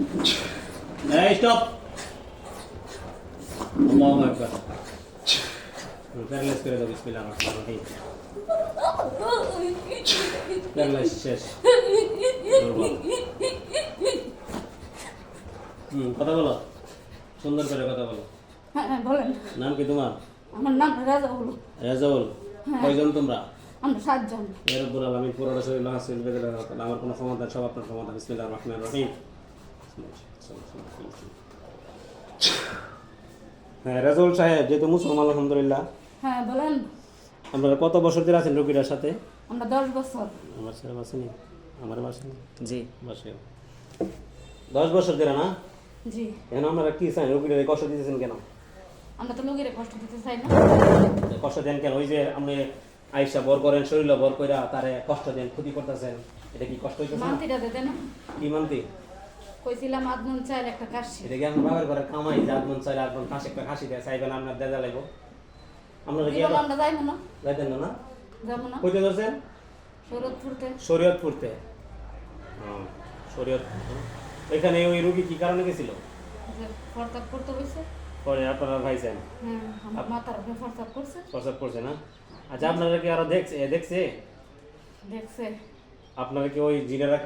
এই স্টপ। আল্লাহু আকবার। প্যারালাইজ করে দাও, বিসমিল্লাহির রহমানির রহিম। প্যারালাইজ শেষ। কথা বলো, সুন্দর করে কথা বলো। হ্যাঁ বলেন। নাম কি তোমার? আমার নাম রাজাউল। রাজাউল। হ্যাঁ। কয়জন তোমরা? আমরা 7 জন। ইয়া রাব্বুল আলামিন, পুরো রাসূলুল্লাহ সাল্লাল্লাহু আলাইহি ওয়া সাল্লাম, আমার কোনো ক্ষমতা সব আপনার ক্ষমতা। বিসমিল্লাহির রহমানির রহিম। হ্যাঁ রাজাউল সাহেব, যেহেতু মুসলমান আলহামদুলিল্লাহ, হ্যাঁ বলেন। আপনারা কত বছর ধরে আছেন রোগীটার সাথে? আমরা 10 বছর। আমার ছেলে বাসেনি, আমার বাসেনি। জি বাসে 10 বছর ধরে না? জি। এখন আপনারা কি চান? রোগীটারে কষ্ট দিতেছেন কেন? আমরা তো লোকের কষ্ট দিতে চাই না। কষ্ট দেন কেন? ওই যে আপনি আইসা বর করেন, শরীর বর কইরা তারে কষ্ট দেন, ক্ষতি করতেছেন, এটা কি কষ্ট হইতেছে না? মানতিটা দিতে না। কি মানতি? কইছিলাম আদমন চাইল একটা কাশি। এটা কি আমরা বাবার ঘরে কামাই, জাত মন চাইলে আদমন কাশি একটা কাশি দেয়, চাইবেন আপনার দেদা লাগব? আপনারা কি আমরা যাইবো না। যাইতেন না? না যাবো না। কইতে ধরছেন? শরৎপুরতে। শরীয়তপুরতে। শরীয়ত। এখানে ওই রোগী কি কারণে গেছিল? যে ফরতাপ করতে হইছে। পরে আপনারা ভাইছেন হ্যাঁ আমার মাথার উপরে ফরতাপ করছে। প্রসাদ করছে না? আচ্ছা, আপনারা কি আরো দেখছে দেখছে দেখছে। আপনারা কি ওই জিনেরা,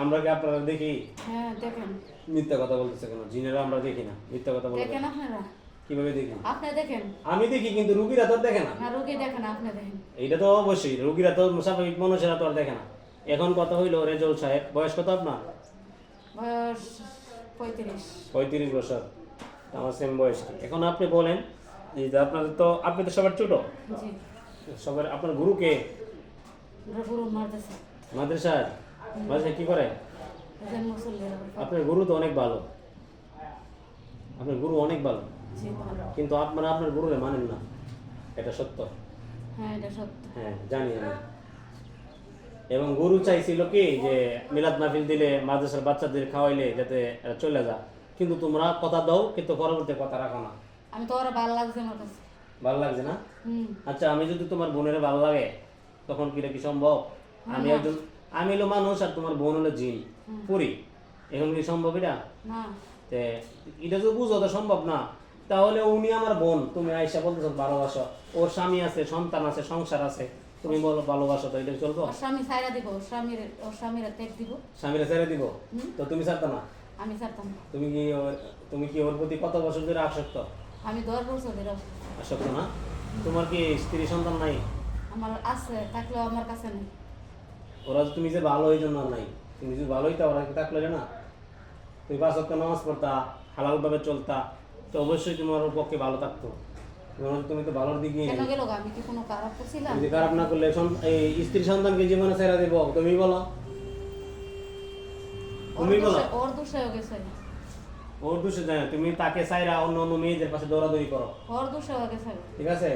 আমরা কি আপনারা দেখি? হ্যাঁ দেখেন। মিথ্যা কথা বলতেছে কেন? জিনেরা আমরা দেখি না, মিথ্যা কথা বলতে দেখেন আপনারা। কিভাবে দেখি? আপনি দেখেন। আমি দেখি, কিন্তু রুগীরা তো আর দেখে না। না রোগী দেখেন, আপনি দেখেন। এইটা তো অবশ্যই, রুগীরা তো স্বাভাবিক মানুষেরা তো আর দেখে না। এখন কথা হইলো রেজাউল সাহেব, বয়স কত আপনার? বয়স 35। 35 বছর, আমার সেম বয়স। এখন আপনি বলেন, এই যে আপনাদের তো, আপনি তো সবার ছোট, জি। সবার আপনার গুরুকে গুরু মারতেছে। মাদ্রাসার মাদ্রাসায় কি করে? এজন মুসল্লির। আপনার গুরু তো অনেক ভালো, আপনার গুরু অনেক ভালো, জি ভালো। কিন্তু আপনারা আপনার গুরুরে মানেন না, এটা সত্য। হ্যাঁ এটা সত্য। হ্যাঁ জানি আমি। এবং গুরু চাইছিল কি যে মিলাদ মাহফিল দিলে, মাদ্রাসার বাচ্চাদের খাওয়াইলে যাতে এরা চলে যা, কিন্তু তোমরা কথা দাও কিন্তু পরবর্তী কথা রাখো না। আমি তো ওরা ভালো লাগছে আমার কাছে। ভালো লাগছে না? হুম। আচ্ছা, আমি যদি তোমার বোনের ভালো লাগে, তখন কি এটা কি সম্ভব? আমি একজন, আমি হলো মানুষ আর তোমার বোন হলো জিন, পুরি, এখন কি সম্ভব এটা? না। তে এটা যদি বুঝো তো সম্ভব না, তাহলে উনি আমার বোন, তুমি আইসা বলতেছো ভালোবাসো, ওর স্বামী আছে, সন্তান আছে, সংসার আছে, তুমি বলো ভালোবাসো, তো এটা চলবো? ওর স্বামী ছাইরা দিব, ওর স্বামীরা ত্যাগ দিব। স্বামীরা ছেড়ে দিব? তো তুমি ছাড়তো না? আমি ছাড়তাম না। তুমি কি ওর প্রতি কত বছর ধরে আসক্ত? আমি 10 বছর ধরে। আসক্ত না? তোমার কি স্ত্রী সন্তান নাই? আমার আছে, থাকলেও আমার কাছে নেই। ওরা তুমি যে ভালো, এই জন্য নাই। তুমি যদি ভালোই তা ওরা কি থাকলে না? তুমি 5 ওয়াক্ত নামাজ পড়তা, হালাল ভাবে চলতা, তো অবশ্যই তোমার পক্ষে ভালো থাকতো। তুমি তো ভালোর দিকে। কেন গেল? আমি কি কোনো খারাপ করছিলাম? যদি খারাপ না করলে এই স্ত্রী সন্তানকে জীবনে ছেড়ে দেব, তুমি বলো, তুমি বলো। ওর দোষে হয়ে গেছে। ওর দোষে যায় না, তুমি তাকে চাইরা অন্য অন্য মেয়েদের পাশে দৌড়াদৌড়ি করো, ওর দোষে হয়ে গেছে। ঠিক আছে?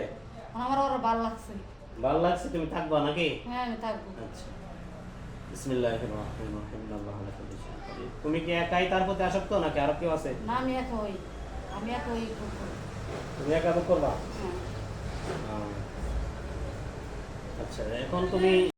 আমার ওরা ভালো লাগছে। ভালো লাগছে, তুমি থাকবা নাকি? হ্যাঁ আমি থাকবো। আচ্ছা, বিসমিল্লাহির রহমানির রহিম। আল্লাহু আলা কুল্লি শাইইন কাদির। তুমি কি একাই তার প্রতি আসক্ত নাকি আরো কেউ আছে? না আমি একা হই। আমি একা হই করবো। তুমি একা তো করবা? হ্যাঁ। আচ্ছা, এখন তুমি